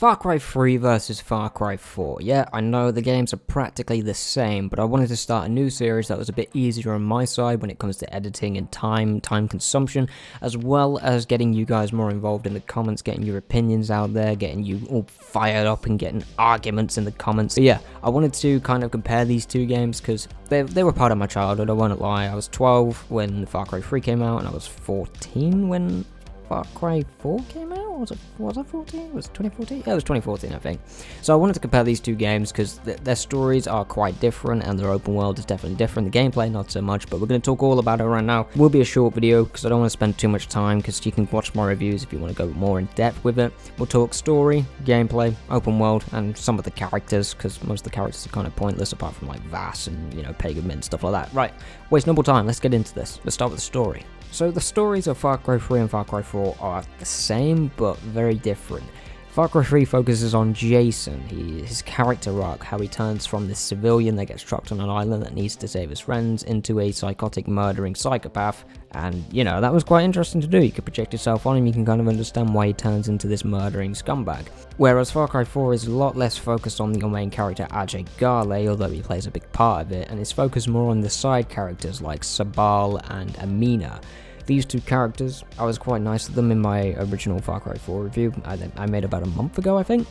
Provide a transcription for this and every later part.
Far Cry 3 versus Far Cry 4. Yeah, I know the games are practically the same, but I wanted to start a new series that was a bit easier on my side when it comes to editing and time consumption, as well as getting you guys more involved in the comments, getting your opinions out there, getting you all fired up and getting arguments in the comments. So yeah, I wanted to kind of compare these two games because they were part of my childhood, I won't lie. I was 12 when Far Cry 3 came out, and I was 14 when Far Cry 4 came out? Was it 14? Was it 2014? Yeah, it was 2014, I think. So I wanted to compare these two games because their stories are quite different and their open world is definitely different. The gameplay, not so much, but we're going to talk all about it right now. It will be a short video because I don't want to spend too much time because you can watch my reviews if you want to go more in depth with it. We'll talk story, gameplay, open world, and some of the characters because most of the characters are kind of pointless apart from like Vass and, Pagan Min, stuff like that. Right, waste no more time, let's get into this. Let's start with the story. So the stories of Far Cry 3 and Far Cry 4 are the same, but very different. Far Cry 3 focuses on Jason, his character arc, how he turns from this civilian that gets trapped on an island that needs to save his friends into a psychotic murdering psychopath, and that was quite interesting to do. You could project yourself on him, you can kind of understand why he turns into this murdering scumbag. Whereas Far Cry 4 is a lot less focused on the main character Ajay Ghale, although he plays a big part of it, and is focused more on the side characters like Sabal and Amina. These two characters, I was quite nice to them in my original Far Cry 4 review I made about a month ago, I think,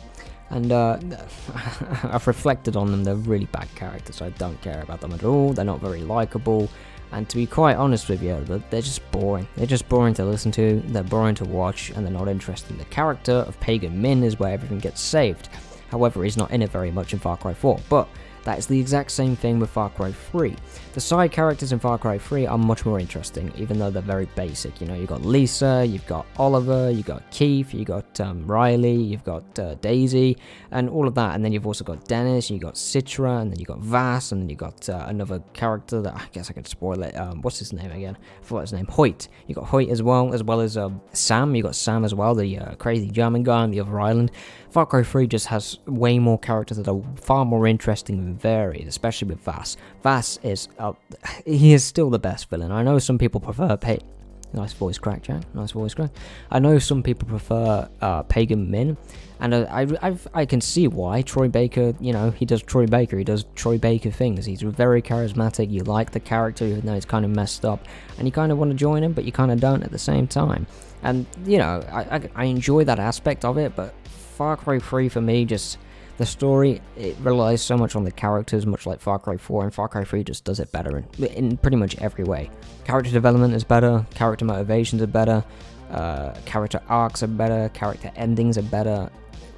and I've reflected on them. They're really bad characters. I don't care about them at all. They're not very likable, and to be quite honest with you, they're just boring. They're just boring to listen to, they're boring to watch, and they're not interesting. The character of Pagan Min is where everything gets saved. However, he's not in it very much in Far Cry 4, but that is the exact same thing with Far Cry 3. The side characters in Far Cry 3 are much more interesting, even though they're very basic. You've got Lisa, you've got Oliver, you've got Keith, you've got Riley, you've got Daisy, and all of that. And then you've also got Dennis, you've got Citra, and then you've got Vass, and then you've got another character that I guess I can spoil it. What's his name again? I forgot his name. Hoyt. You've got Hoyt as well as Sam. You've got Sam as well, the crazy German guy on the other island. Far Cry 3 just has way more characters that are far more interesting and varied, especially with Vass. Vass is, he is still the best villain. I know some people prefer nice voice crack, Jack. Nice voice crack. I know some people prefer Pagan Min, and I can see why. Troy Baker, he does Troy Baker. He does Troy Baker things. He's very charismatic. You like the character, even though he's kind of messed up, and you kind of want to join him, but you kind of don't at the same time. And I enjoy that aspect of it, but Far Cry 3 for me, just the story, it relies so much on the characters, much like Far Cry 4, and Far Cry 3 just does it better in pretty much every way. Character development is better, character motivations are better, character arcs are better, character endings are better.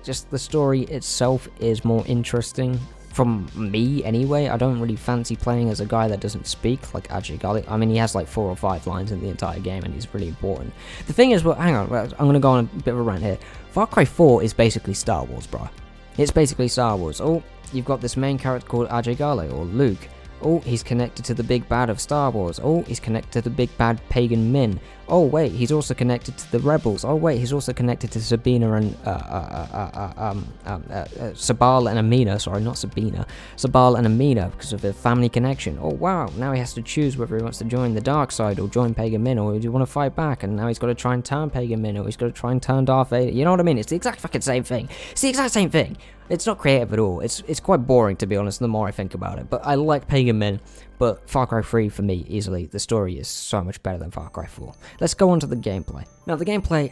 Just the story itself is more interesting. From me, anyway. I don't really fancy playing as a guy that doesn't speak, like Ajay Ghale. I mean, he has like 4 or 5 lines in the entire game, and he's really important. The thing is, well, hang on, I'm going to go on a bit of a rant here. Far Cry 4 is basically Star Wars, bro. It's basically Star Wars. Oh, you've got this main character called Ajay Ghale, or Luke. Oh, he's connected to the big bad of Star Wars. Oh, he's connected to the big bad Pagan Min. Oh, wait, he's also connected to the rebels. Oh, wait, he's also connected to Sabina and Sabal and Amina. Sorry, not Sabina. Sabal and Amina because of their family connection. Oh, wow, now he has to choose whether he wants to join the dark side or join Pagan Min, or do you want to fight back? And now he's got to try and turn Pagan Min, or he's got to try and turn Darth Vader. You know what I mean? It's the exact fucking same thing. It's the exact same thing. It's not creative at all. It's quite boring, to be honest, the more I think about it. But I like Pagan Min, but Far Cry 3, for me, easily, the story is so much better than Far Cry 4. Let's go on to the gameplay. Now, the gameplay,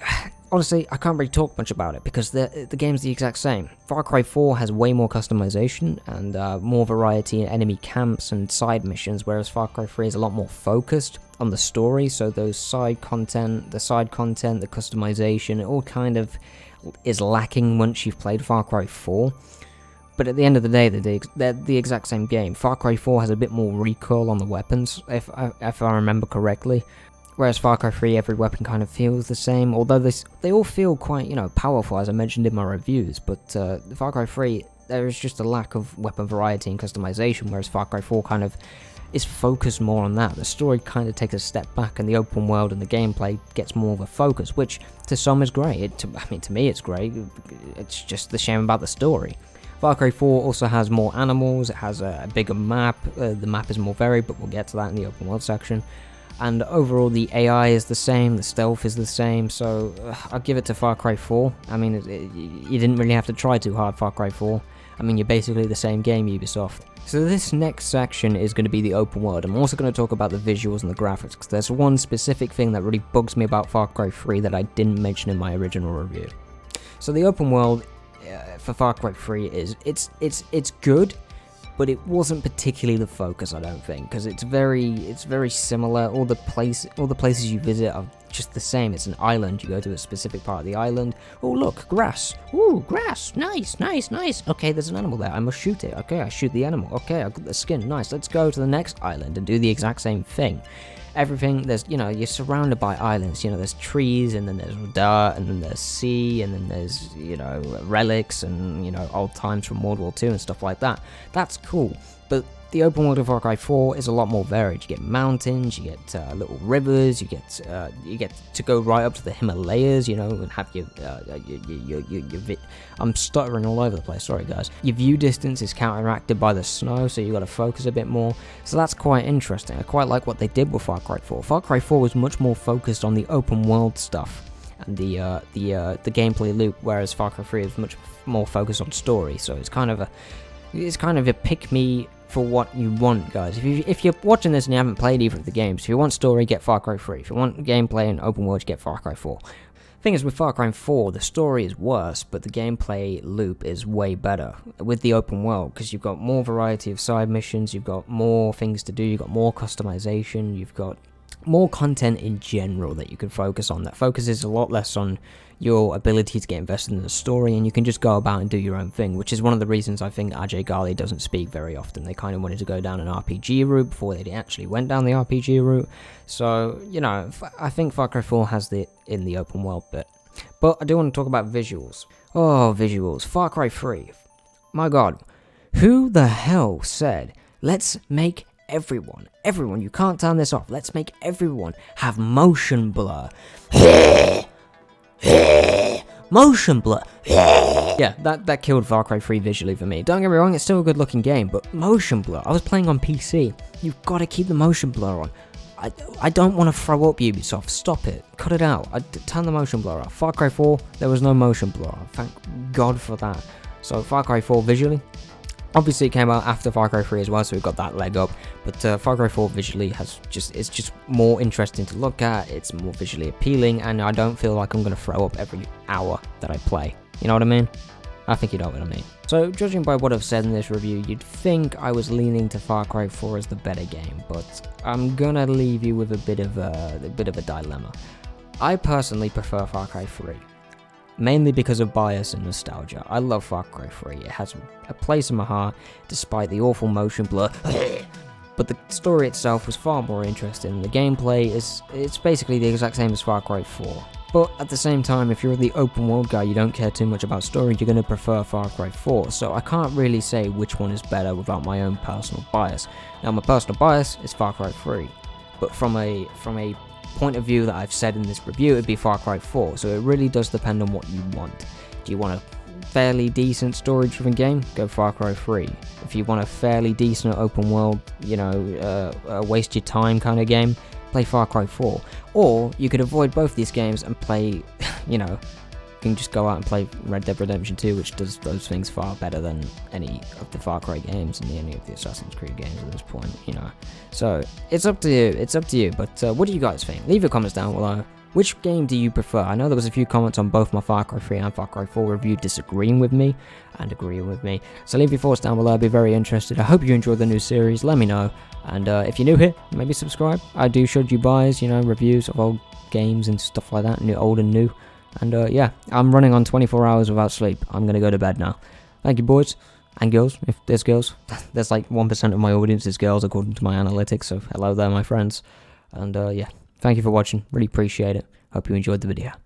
honestly, I can't really talk much about it, because the game's the exact same. Far Cry 4 has way more customization, and more variety in enemy camps and side missions, whereas Far Cry 3 is a lot more focused on the story, so those side content, the customization, it all kind of is lacking once you've played Far Cry 4. But at the end of the day, they're the exact same game. Far Cry 4 has a bit more recoil on the weapons, if I remember correctly. Whereas Far Cry 3, every weapon kind of feels the same, although they all feel quite, powerful, as I mentioned in my reviews. But Far Cry 3, there is just a lack of weapon variety and customization, whereas Far Cry 4 kind of is focused more on that. The story kind of takes a step back, and the open world and the gameplay gets more of a focus, which to some is great. To me it's great. It's just the shame about the story. Far Cry 4 also has more animals, it has a bigger map, the map is more varied, but we'll get to that in the open world section. And overall, the AI is the same, the stealth is the same, so I'll give it to Far Cry 4. I mean, you didn't really have to try too hard, Far Cry 4. I mean, you're basically the same game, Ubisoft. So this next section is going to be the open world. I'm also going to talk about the visuals and the graphics, because there's one specific thing that really bugs me about Far Cry 3 that I didn't mention in my original review. So the open world for Far Cry 3 is, it's good, but it wasn't particularly the focus, I don't think, because it's very similar. All the places you visit are just the same. It's an island. You go to a specific part of the island. Oh, look, grass. Ooh, grass. Nice, nice, nice. Okay, there's an animal there. I must shoot it. Okay, I shoot the animal. Okay, I got the skin. Nice. Let's go to the next island and do the exact same thing. Everything, there's, you're surrounded by islands. There's trees, and then there's dirt, and then there's sea, and then there's, relics, and, old times from World War II and stuff like that. That's cool, but the open world of Far Cry 4 is a lot more varied. You get mountains, you get little rivers, you get to go right up to the Himalayas, and have your I'm stuttering all over the place, sorry guys. Your view distance is counteracted by the snow, so you got to focus a bit more. So that's quite interesting. I quite like what they did with Far Cry 4. Far Cry 4 was much more focused on the open world stuff and the gameplay loop, whereas Far Cry 3 is much more focused on story. So it's kind of a pick me for what you want, guys. If you're watching this and you haven't played either of the games, if you want story, get Far Cry 3. If you want gameplay and open world, get Far Cry 4. Thing is, with Far Cry 4, the story is worse, but the gameplay loop is way better with the open world, because you've got more variety of side missions, you've got more things to do, you've got more customization, you've got more content in general that you can focus on. That focuses a lot less on your ability to get invested in the story, and you can just go about and do your own thing, which is one of the reasons I think Ajay Ghale doesn't speak very often. They kind of wanted to go down an RPG route before they actually went down the RPG route. So, I think Far Cry 4 has the in the open world bit. But I do want to talk about visuals. Oh, visuals. Far Cry 3. My god. Who the hell said, let's make everyone, you can't turn this off, let's make everyone have motion blur. Motion blur. Yeah, that killed Far Cry 3 visually for me. Don't get me wrong, it's still a good looking game, but motion blur. I was playing on PC. You've got to keep the motion blur on. I don't want to throw up, Ubisoft. Stop it. Cut it out. Turn the motion blur off. Far Cry 4, there was no motion blur. Thank God for that. So Far Cry 4 visually, obviously it came out after Far Cry 3 as well, so we got that leg up. But Far Cry 4 visually it's just more interesting to look at. It's more visually appealing, and I don't feel like I'm going to throw up every hour that I play. You know what I mean? I think you know what I mean. So, judging by what I've said in this review, you'd think I was leaning to Far Cry 4 as the better game, but I'm gonna leave you with a bit of a dilemma. I personally prefer Far Cry 3, mainly because of bias and nostalgia. I love Far Cry 3. It has a place in my heart, despite the awful motion blur. But the story itself was far more interesting. The gameplay it's basically the exact same as Far Cry 4. But at the same time, if you're the open world guy, you don't care too much about story, you're going to prefer Far Cry 4. So I can't really say which one is better without my own personal bias. Now, my personal bias is Far Cry 3. But from a point of view that I've said in this review, it'd be Far Cry 4. So it really does depend on what you want. Do you want a fairly decent story-driven game? Go Far Cry 3. If you want a fairly decent open world, waste your time kind of game, play Far Cry 4. Or you could avoid both these games and play, you can just go out and play Red Dead Redemption 2, which does those things far better than any of the Far Cry games and any of the Assassin's Creed games at this point, So it's up to you, but what do you guys think? Leave your comments down below. Which game do you prefer? I know there was a few comments on both my Far Cry 3 and Far Cry 4 review disagreeing with me and agreeing with me. So leave your thoughts down below, I'd be very interested. I hope you enjoyed the new series, let me know. And if you're new here, maybe subscribe. I do show you buys, reviews of old games and stuff like that, old and new. And yeah, I'm running on 24 hours without sleep. I'm going to go to bed now. Thank you, boys and girls, if there's girls. There's like 1% of my audience is girls according to my analytics, so hello there, my friends. And yeah. Thank you for watching, really appreciate it. Hope you enjoyed the video.